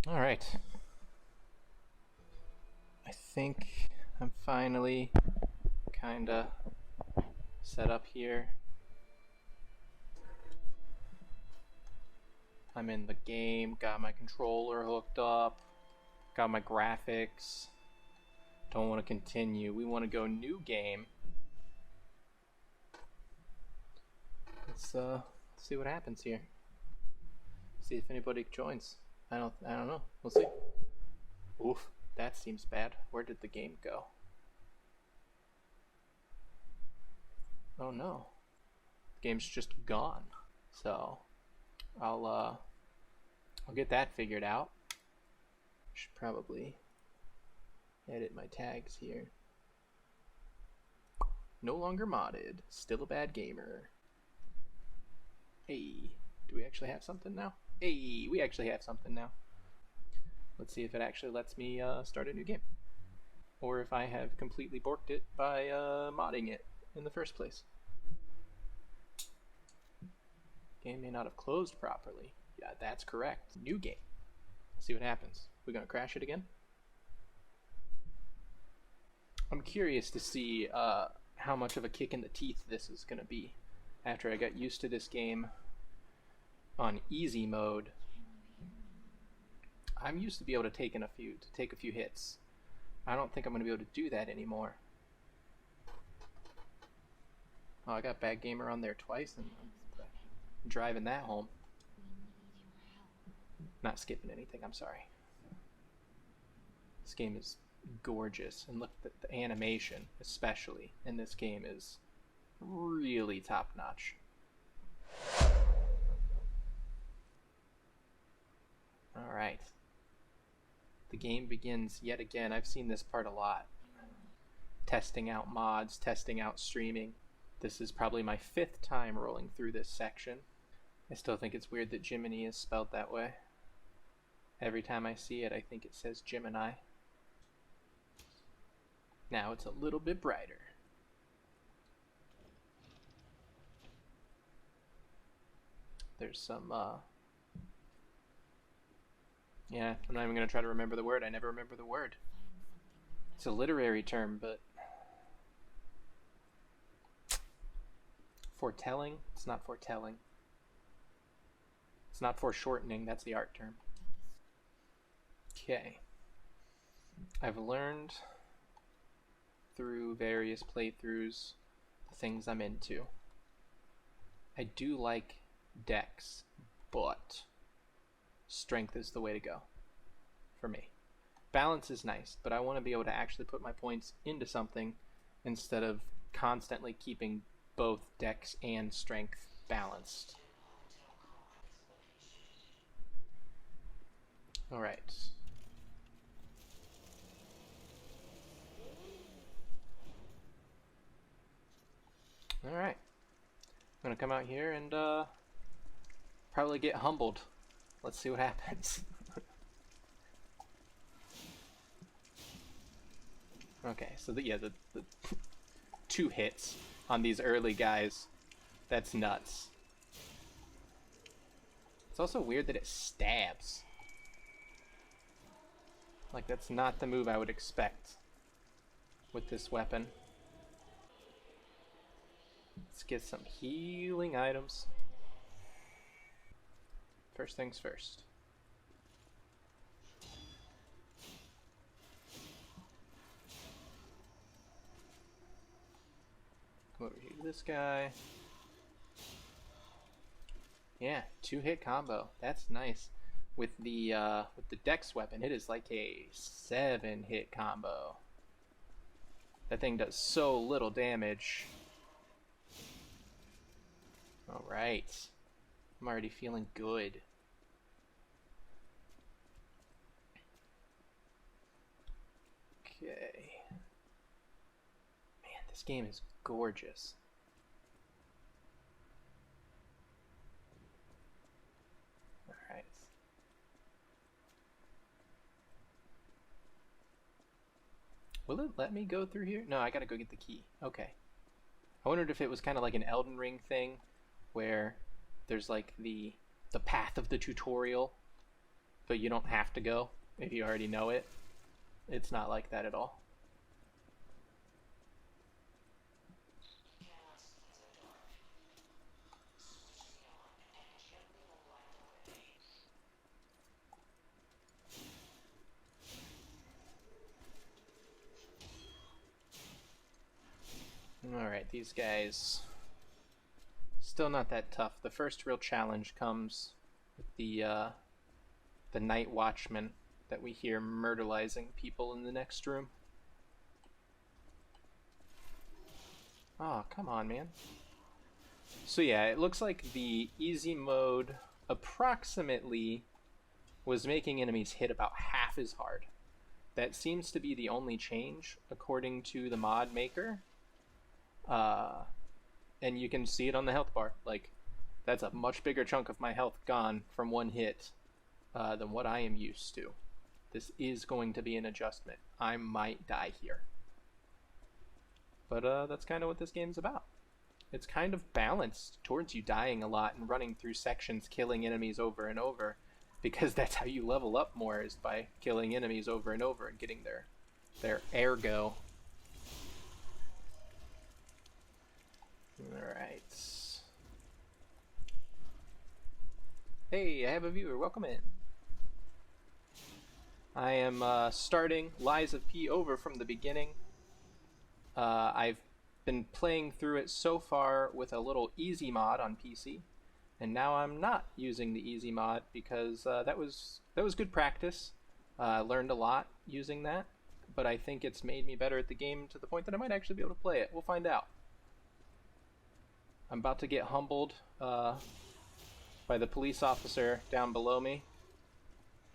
All right. I think I'm finally kind of set up here. I'm in the game, got my controller hooked up, got my graphics. Don't want to continue. We want to go new game. Let's see what happens here. See if anybody joins. I don't know. We'll see. Oof, that seems bad. Where did the game go? Oh no. The game's just gone. So I'll get that figured out. Should probably edit my tags here. No longer modded. Still a bad gamer. Hey, do we actually have something now? Hey, we actually have something now. Let's see if it actually lets me start a new game. Or if I have completely borked it by modding it in the first place. Game may not have closed properly. Yeah, that's correct. New game. Let's see what happens. We're gonna crash it again? I'm curious to see how much of a kick in the teeth this is gonna be after I got used to this game on easy mode. I'm used to be able to take a few hits. I don't think I'm gonna be able to do that anymore. Oh, I got Bad Gamer on there twice and I'm driving that home. Not skipping anything, I'm sorry. This game is gorgeous, and look at the animation, especially in this game, is really top notch. Alright. The game begins yet again. I've seen this part a lot. Testing out mods, testing out streaming. This is probably my 5th time rolling through this section. I still think it's weird that Jiminy is spelled that way. Every time I see it, I think it says Gemini. Now it's a little bit brighter. There's some, yeah, I'm not even going to try to remember the word. I never remember the word. It's a literary term, but foretelling? It's not foretelling. It's not foreshortening, that's the art term. Okay. I've learned through various playthroughs the things I'm into. I do like dex, but strength is the way to go for me. Balance is nice, but I want to be able to actually put my points into something instead of constantly keeping both dex and strength balanced. Alright. Alright. I'm gonna come out here and probably get humbled. Let's see what happens. Okay, so the 2 hits on these early guys, that's nuts. It's also weird that it stabs. Like, that's not the move I would expect with this weapon. Let's get some healing items. First things first. Come over here to this guy. Yeah, 2-hit combo. That's nice. With the dex weapon, it is like a 7-hit combo. That thing does so little damage. Alright. I'm already feeling good. Okay. Man, this game is gorgeous. Alright. Will it let me go through here? No, I gotta go get the key. Okay. I wondered if it was kind of like an Elden Ring thing, where there's like the path of the tutorial, but you don't have to go if you already know it. It's not like that at all. Alright, these guys still not that tough. The first real challenge comes with the night watchman that we hear murderizing people in the next room. Oh, come on, man. So yeah, it looks like the easy mode approximately was making enemies hit about half as hard. That seems to be the only change according to the mod maker. And you can see it on the health bar. Like, that's a much bigger chunk of my health gone from one hit than what I am used to. This is going to be an adjustment. I might die here. But that's kind of what this game's about. It's kind of balanced towards you dying a lot and running through sections, killing enemies over and over, because that's how you level up more, is by killing enemies over and over and getting their ergo. Alright. Hey, I have a viewer. Welcome in. I am starting Lies of P over from the beginning. I've been playing through it so far with a little easy mod on PC, and now I'm not using the easy mod because that was good practice. I learned a lot using that, but I think it's made me better at the game to the point that I might actually be able to play it. We'll find out. I'm about to get humbled by the police officer down below me,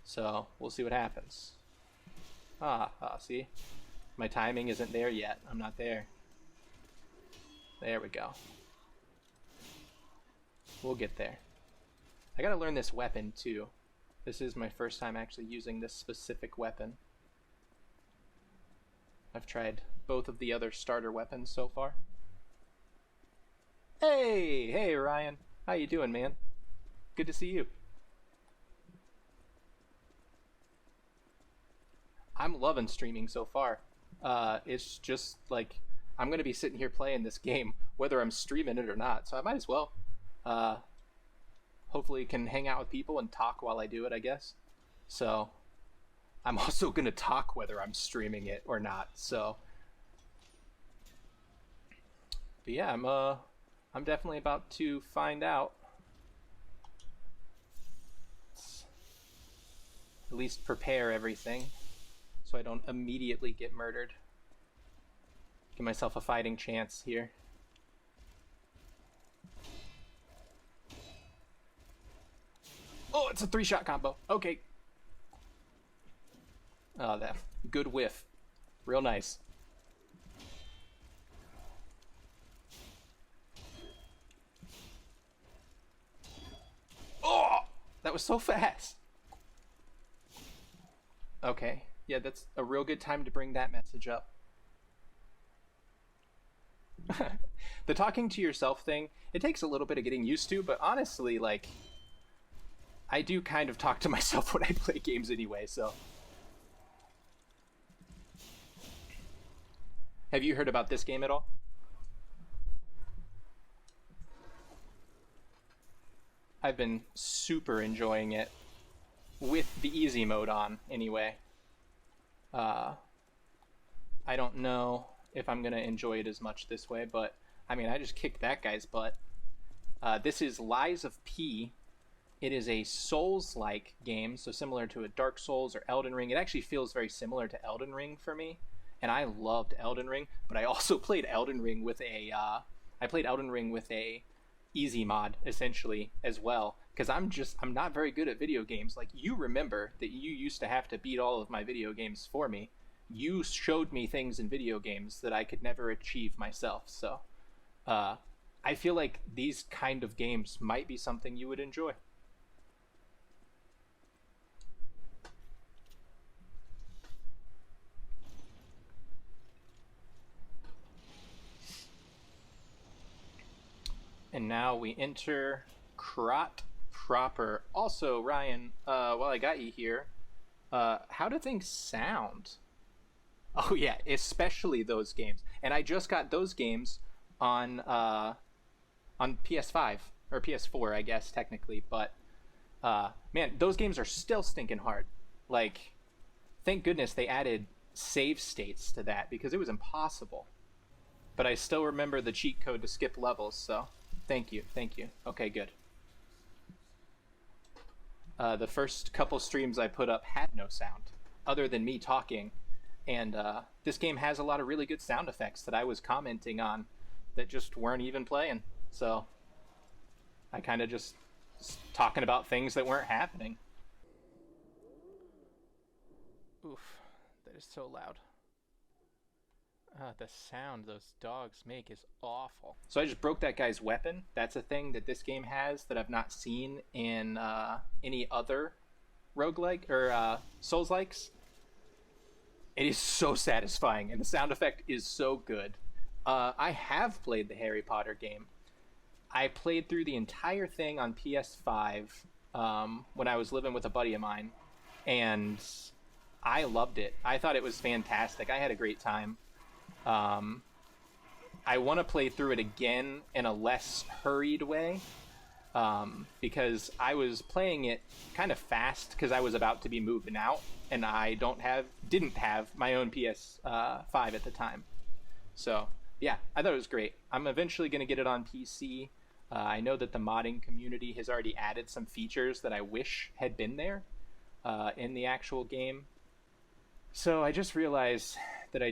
so we'll see what happens. See? My timing isn't there yet. I'm not there. There we go. We'll get there. I gotta learn this weapon too. This is my first time actually using this specific weapon. I've tried both of the other starter weapons so far. Hey Ryan. How you doing, man? Good to see you. I'm loving streaming so far. It's just like, I'm gonna be sitting here playing this game whether I'm streaming it or not, so I might as well. Hopefully can hang out with people and talk while I do it, I guess. So I'm also gonna talk whether I'm streaming it or not, so. But yeah, I'm definitely about to find out. Let's at least prepare everything so I don't immediately get murdered. Give myself a fighting chance here. Oh, it's a 3-shot combo. Okay. Oh, that good whiff. Real nice. Oh, that was so fast. Okay. Yeah, that's a real good time to bring that message up. The talking to yourself thing, it takes a little bit of getting used to, but honestly, like, I do kind of talk to myself when I play games anyway, so. Have you heard about this game at all? I've been super enjoying it, with the easy mode on, anyway. I don't know if I'm gonna enjoy it as much this way, but I mean, I just kicked that guy's butt. This is Lies of P. It is a Souls-like game, so similar to a Dark Souls or Elden Ring. It actually feels very similar to Elden Ring for me, and I loved Elden Ring. But I also played Elden Ring with a easy mod essentially as well, because I'm not very good at video games. Like, you remember that you used to have to beat all of my video games for me. You showed me things in video games that I could never achieve myself. So I feel like these kind of games might be something you would enjoy. And now we enter proper. Also, Ryan, while I got you here, how do things sound? Oh yeah, especially those games. And I just got those games on PS5 or PS4, I guess technically. But man, those games are still stinking hard. Like, thank goodness they added save states to that because it was impossible. But I still remember the cheat code to skip levels, so thank you, thank you. Okay, good. The first couple streams I put up had no sound, other than me talking. And this game has a lot of really good sound effects that I was commenting on that just weren't even playing. So I kind of just talking about things that weren't happening. Oof, that is so loud. The sound those dogs make is awful. So I just broke that guy's weapon. That's a thing that this game has that I've not seen in any other roguelike or Souls-likes. It is so satisfying, and the sound effect is so good. I have played the Harry Potter game. I played through the entire thing on PS5 when I was living with a buddy of mine, and I loved it. I thought it was fantastic. I had a great time. I want to play through it again in a less hurried way, because I was playing it kind of fast because I was about to be moving out, and I didn't have my own PS5 at the time. So yeah, I thought it was great. I'm eventually going to get it on PC. I know that the modding community has already added some features that I wish had been there in the actual game. So I just realized that I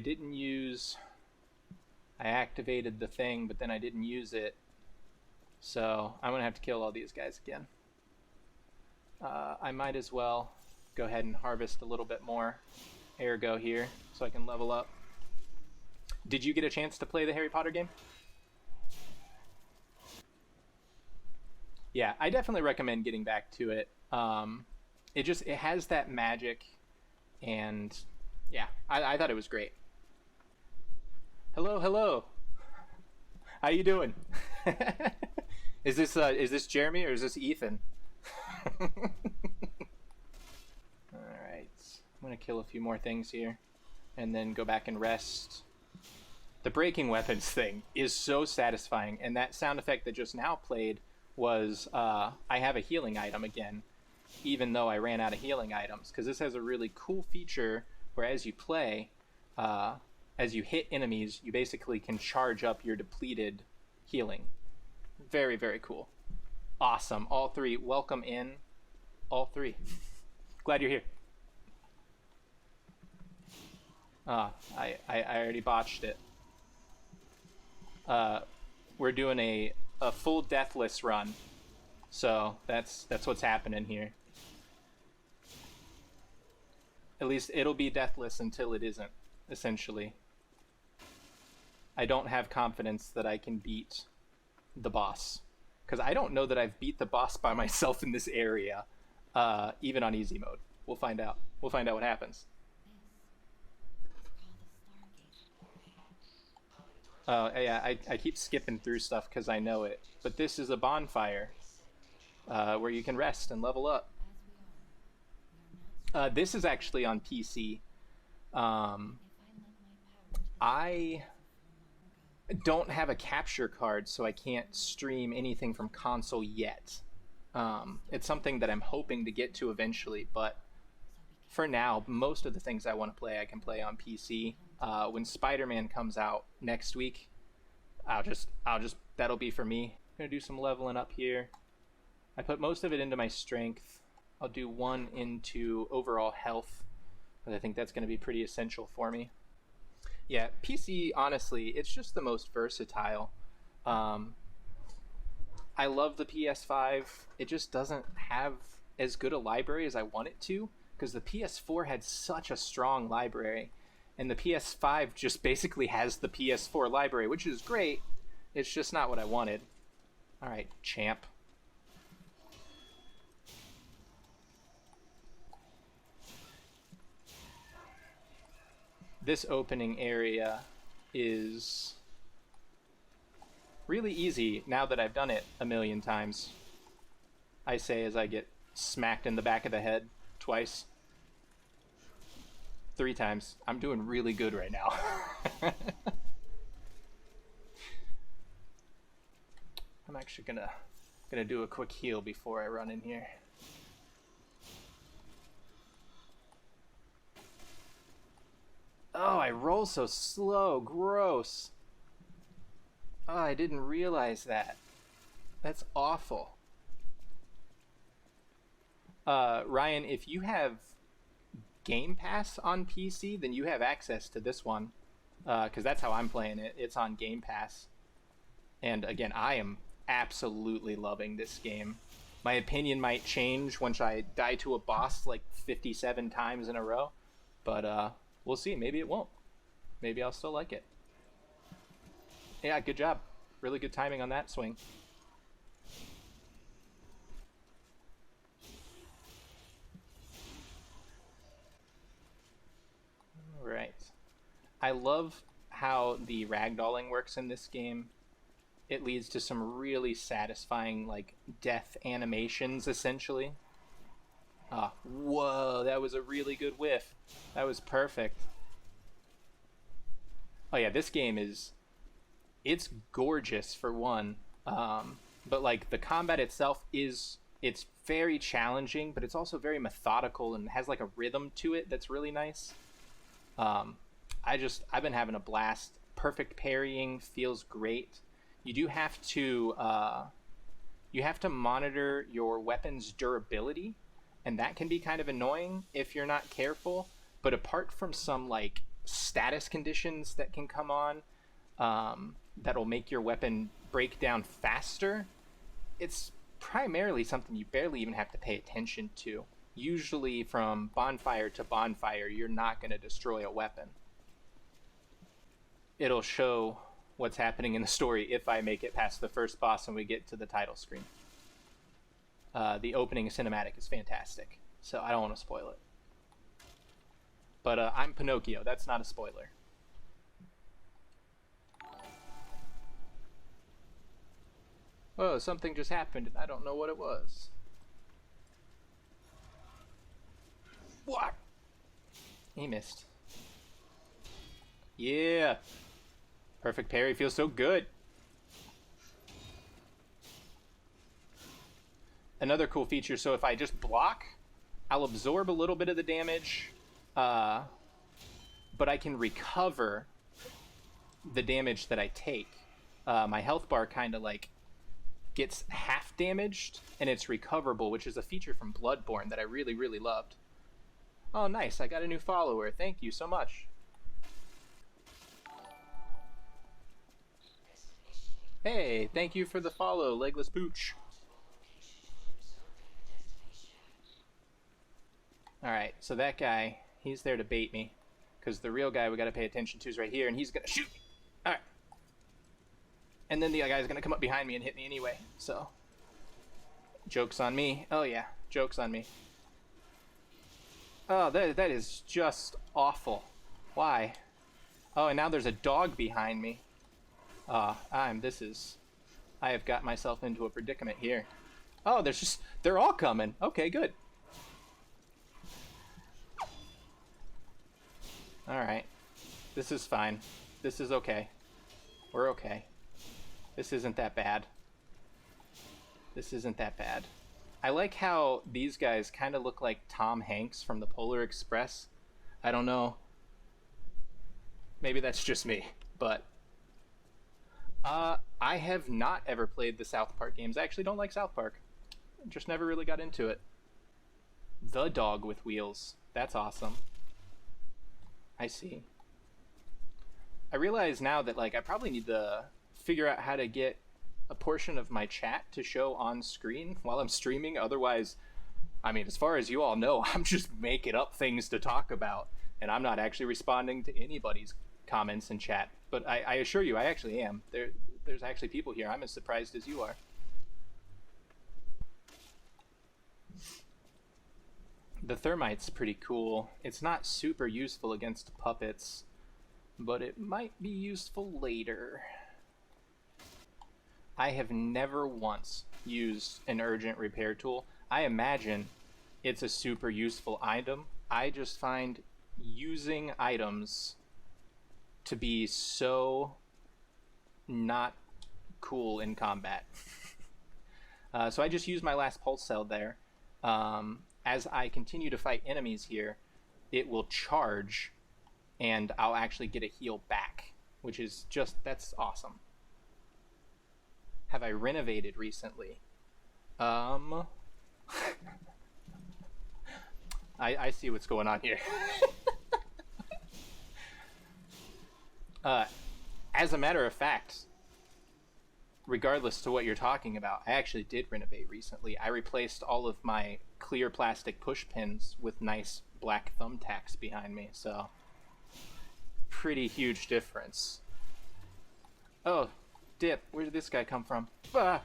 activated the thing, but then I didn't use it. So I'm going to have to kill all these guys again. I might as well go ahead and harvest a little bit more ergo here so I can level up. Did you get a chance to play the Harry Potter game? Yeah, I definitely recommend getting back to it. It has that magic, and yeah, I thought it was great. Hello. How you doing? Is this Jeremy or is this Ethan? All right, I'm gonna kill a few more things here, and then go back and rest. The breaking weapons thing is so satisfying, and that sound effect that just now played was I have a healing item again, even though I ran out of healing items, because this has a really cool feature where as you play, as you hit enemies, you basically can charge up your depleted healing. Very, very cool. Awesome. All three. Welcome in. All three. Glad you're here. I already botched it. We're doing a full deathless run. So that's what's happening here. At least it'll be deathless until it isn't, essentially. I don't have confidence that I can beat the boss, because I don't know that I've beat the boss by myself in this area, even on easy mode. We'll find out. We'll find out what happens. Yeah, I keep skipping through stuff because I know it, but this is a bonfire where you can rest and level up. This is actually on PC. I don't have a capture card, so I can't stream anything from console yet. It's something that I'm hoping to get to eventually, but for now, most of the things I want to play, I can play on PC. When Spider-Man comes out next week, that'll be for me. I'm gonna do some leveling up here. I put most of it into my strength. I'll do one into overall health, because I think that's going to be pretty essential for me. Yeah, PC, honestly, it's just the most versatile. I love the PS5. It just doesn't have as good a library as I want it to, because the PS4 had such a strong library, and the PS5 just basically has the PS4 library, which is great. It's just not what I wanted. All right, champ. This opening area is really easy now that I've done it a million times. I say as I get smacked in the back of the head twice. 3 times. I'm doing really good right now. I'm actually gonna do a quick heal before I run in here. Oh, I roll so slow. Gross. Oh, I didn't realize that. That's awful. Ryan, if you have Game Pass on PC, then you have access to this one. Because that's how I'm playing it. It's on Game Pass. And again, I am absolutely loving this game. My opinion might change once I die to a boss like 57 times in a row. But we'll see. Maybe it won't. Maybe I'll still like it. Yeah, good job. Really good timing on that swing. Right. I love how the ragdolling works in this game. It leads to some really satisfying, like, death animations, essentially. Ah, whoa, that was a really good whiff. That was perfect. Oh yeah, this game it's gorgeous for one. But like the combat itself it's very challenging, but it's also very methodical and has like a rhythm to it that's really nice. I've been having a blast. Perfect parrying feels great. You do have to monitor your weapon's durability, and that can be kind of annoying if you're not careful. But apart from some like status conditions that can come on, that'll make your weapon break down faster, it's primarily something you barely even have to pay attention to. Usually from bonfire to bonfire, you're not going to destroy a weapon. It'll show what's happening in the story if I make it past the first boss and we get to the title screen. The opening cinematic is fantastic, so I don't want to spoil it. But I'm Pinocchio. That's not a spoiler. Oh, something just happened and I don't know what it was. What? He missed. Yeah. Perfect parry feels so good. Another cool feature, so if I just block, I'll absorb a little bit of the damage, but I can recover the damage that I take. My health bar kind of like gets half damaged, and it's recoverable, which is a feature from Bloodborne that I really, really loved. Oh, nice. I got a new follower. Thank you so much. Hey, thank you for the follow, Legless Pooch. Alright, so that guy, he's there to bait me. Because the real guy we gotta pay attention to is right here, and he's gonna shoot me. Alright. And then the other guy's gonna come up behind me and hit me anyway, so. Joke's on me. Oh yeah, joke's on me. Oh, that is just awful. Why? Oh, and now there's a dog behind me. I have got myself into a predicament here. Oh, they're all coming. Okay, good. Alright. This is fine. This is okay. We're okay. This isn't that bad. This isn't that bad. I like how these guys kind of look like Tom Hanks from the Polar Express. I don't know. Maybe that's just me, but I have not ever played the South Park games. I actually don't like South Park. Just never really got into it. The dog with wheels. That's awesome. I see. I realize now that like I probably need to figure out how to get a portion of my chat to show on screen while I'm streaming. Otherwise, I mean, as far as you all know, I'm just making up things to talk about, and I'm not actually responding to anybody's comments in chat. But I assure you, I actually am. There's actually people here. I'm as surprised as you are. The thermite's pretty cool. It's not super useful against puppets, but it might be useful later. I have never once use an urgent repair tool. I imagine it's a super useful item. I just find using items to be so not cool in combat. So I just used my last pulse cell there. As I continue to fight enemies here, it will charge and I'll actually get a heal back, which is just, that's awesome. Have I renovated recently? I see what's going on here. As a matter of fact, regardless to what you're talking about, I actually did renovate recently. I replaced all of my clear plastic push pins with nice black thumbtacks behind me, so pretty huge difference. Oh, dip, where did this guy come from? Ah.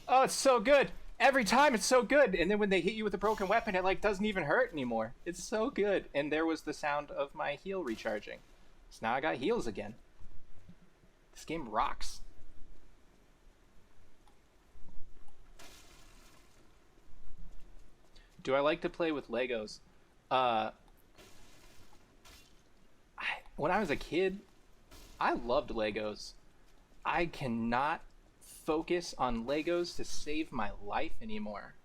Oh, it's so good! Every time it's so good! And then when they hit you with a broken weapon, it like doesn't even hurt anymore. It's so good. And there was the sound of my heal recharging. So now I got heals again. This game rocks. Do I like to play with Legos? When I was a kid, I loved Legos. I cannot focus on Legos to save my life anymore.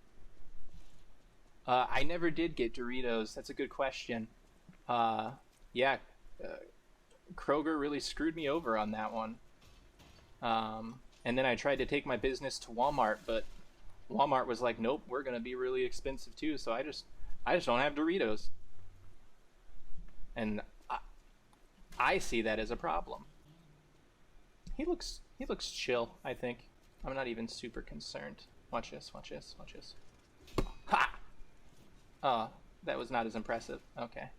I never did get Doritos. That's a good question. Yeah, Kroger really screwed me over on that one. And then I tried to take my business to Walmart, but Walmart was like, nope, we're gonna be really expensive too. So I just don't have Doritos, and I see that as a problem. He looks chill. I think I'm not even super concerned. Watch this. Watch this. Watch this. Ha! Oh, that was not as impressive. Okay.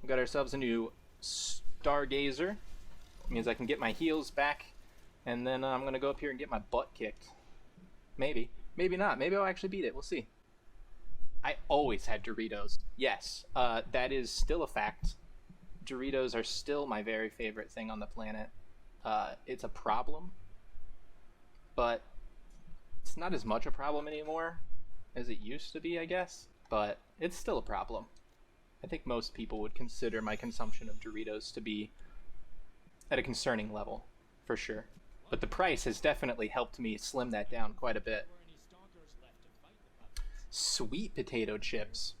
We got ourselves a new Stargazer. It means I can get my heals back, and then I'm gonna go up here and get my butt kicked. Maybe. Maybe not. Maybe I'll actually beat it. We'll see. I always had Doritos. Yes, that is still a fact. Doritos are still my very favorite thing on the planet. It's a problem, but it's not as much a problem anymore as it used to be, I guess. But it's still a problem. I think most people would consider my consumption of Doritos to be at a concerning level, for sure. But the price has definitely helped me slim that down quite a bit. Sweet potato chips.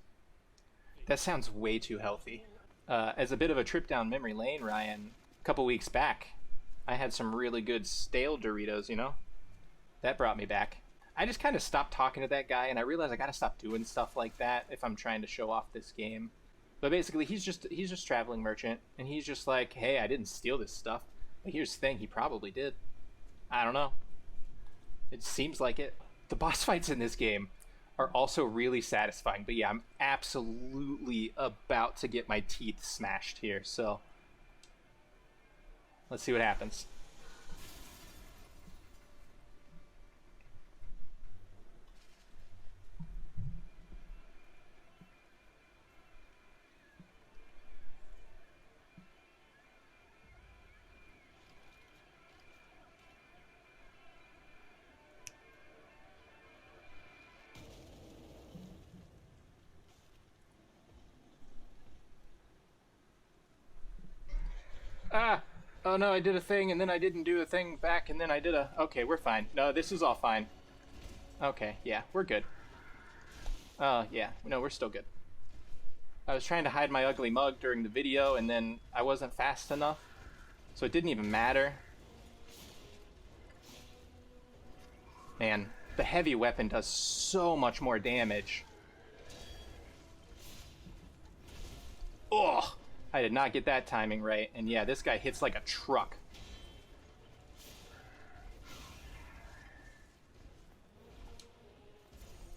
That sounds way too healthy. As a bit of a trip down memory lane, Ryan, a couple weeks back, I had some really good stale Doritos, you know? That brought me back. I just kind of stopped talking to that guy, and I realized I gotta stop doing stuff like that if I'm trying to show off this game. But basically, he's just traveling merchant, and he's just like, hey, I didn't steal this stuff. But here's the thing, he probably did. I don't know. It seems like it. The boss fights in this game are also really satisfying. But yeah, I'm absolutely about to get my teeth smashed here, so let's see what happens. Ah! Oh no, I did a thing, and then I didn't do a thing back, and then I did a... Okay, we're fine. No, this is all fine. Okay, yeah, we're good. Yeah, no, we're still good. I was trying to hide my ugly mug during the video, and then I wasn't fast enough, so it didn't even matter. Man, the heavy weapon does so much more damage. Ugh! I did not get that timing right, and yeah, this guy hits like a truck.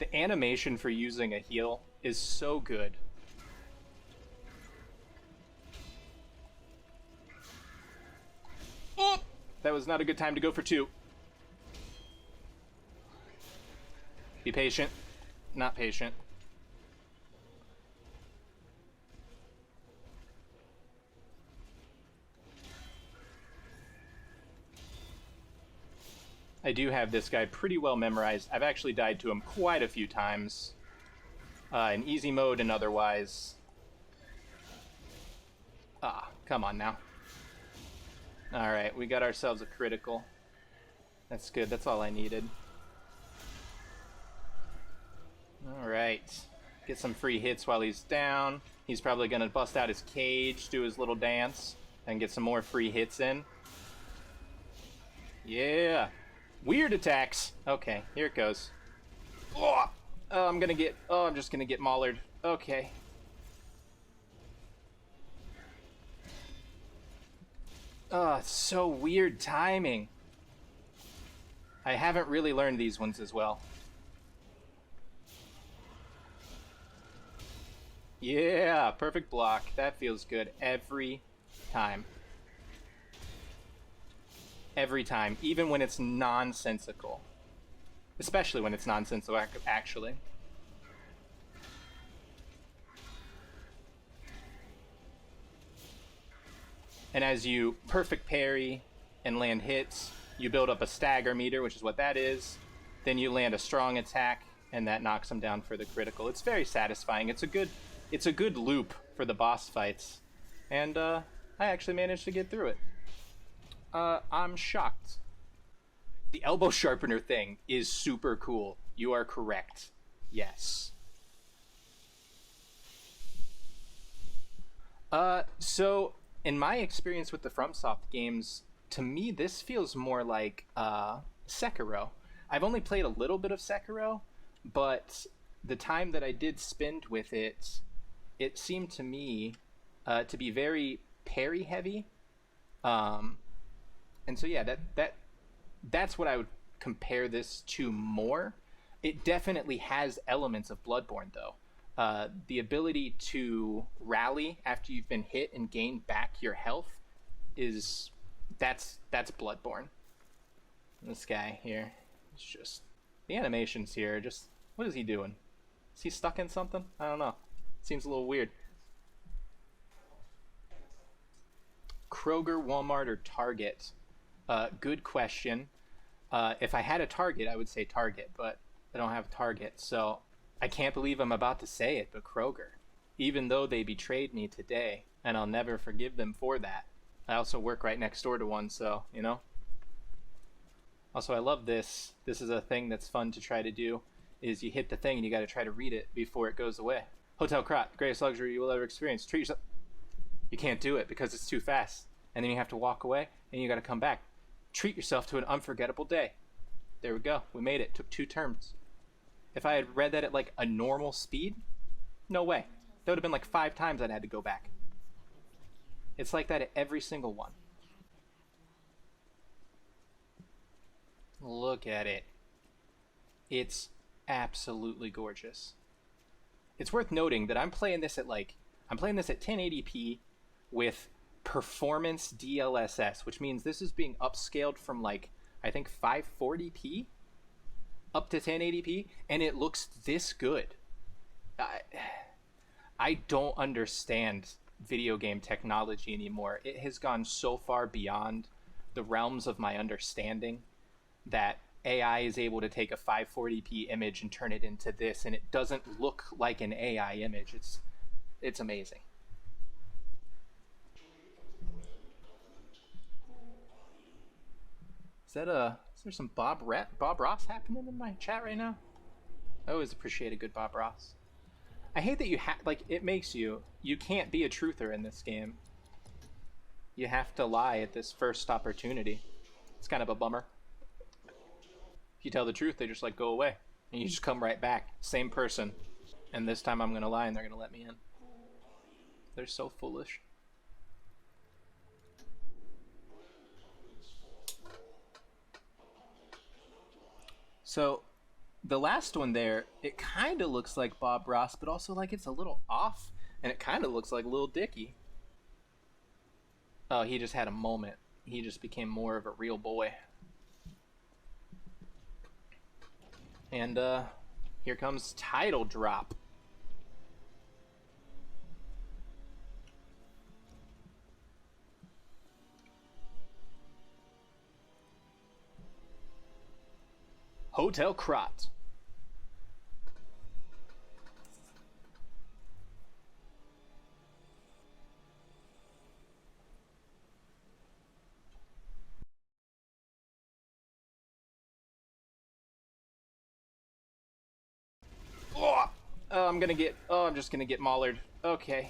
The animation for using a heal is so good. Oh! That was not a good time to go for two. Be patient. Not patient. I do have this guy pretty well memorized. I've actually died to him quite a few times. In easy mode and otherwise. Ah, come on now. Alright, we got ourselves a critical. That's good, that's all I needed. Alright. Get some free hits while he's down. He's probably gonna bust out his cage, do his little dance, and get some more free hits in. Yeah! Weird attacks! Okay, here it goes. Oh, I'm just gonna get mollered. Okay. Oh, it's so weird timing. I haven't really learned these ones as well. Yeah, perfect block. That feels good every time. Every time, even when it's nonsensical. Especially when it's nonsensical, actually. And as you perfect parry and land hits, you build up a stagger meter, which is what that is. Then you land a strong attack, and that knocks them down for the critical. It's very satisfying. It's a good loop for the boss fights. And I actually managed to get through it. I'm shocked. The elbow sharpener thing is super cool. You are correct. Yes. So in my experience with the FromSoft games, to me this feels more like Sekiro. I've only played a little bit of Sekiro, but the time that I did spend with it, it seemed to me to be very parry heavy. And so yeah, that's what I would compare this to more. It definitely has elements of Bloodborne though. The ability to rally after you've been hit and gain back your health that's Bloodborne. This guy here, it's just the animations here. Just what is he doing? Is he stuck in something? I don't know. Seems a little weird. Kroger, Walmart, or Target? Good question. If I had a Target, I would say Target, but I don't have a Target, so I can't believe I'm about to say it, but Kroger. Even though they betrayed me today, and I'll never forgive them for that. I also work right next door to one, so, you know. Also, I love this. This is a thing that's fun to try to do, is you hit the thing and you gotta try to read it before it goes away. Hotel Krat, greatest luxury you will ever experience. Treat yourself. You can't do it because it's too fast. And then you have to walk away and you gotta come back. Treat yourself to an unforgettable day. There we go. We made it. Took 2 turns. If I had read that at like a normal speed, no way. That would have been like 5 times I'd had to go back. It's like that at every single one. Look at it. It's absolutely gorgeous. It's worth noting that I'm playing this at 1080p with performance DLSS, which means this is being upscaled from like, I think 540p up to 1080p, and it looks this good. I don't understand video game technology anymore. It has gone so far beyond the realms of my understanding that AI is able to take a 540p image and turn it into this, and it doesn't look like an AI image. It's amazing. Is there some Bob Ross happening in my chat right now? I always appreciate a good Bob Ross. I hate that it makes you can't be a truther in this game. You have to lie at this first opportunity. It's kind of a bummer. If you tell the truth, they just like go away and you just come right back. Same person. And this time I'm gonna lie and they're gonna let me in. They're so foolish. So the last one there, it kind of looks like Bob Ross, but also like it's a little off, and it kind of looks like Lil Dicky. Oh, he just had a moment. He just became more of a real boy. And here comes Title Drop. Hotel Krat. Oh, I'm just gonna get mollered. Okay.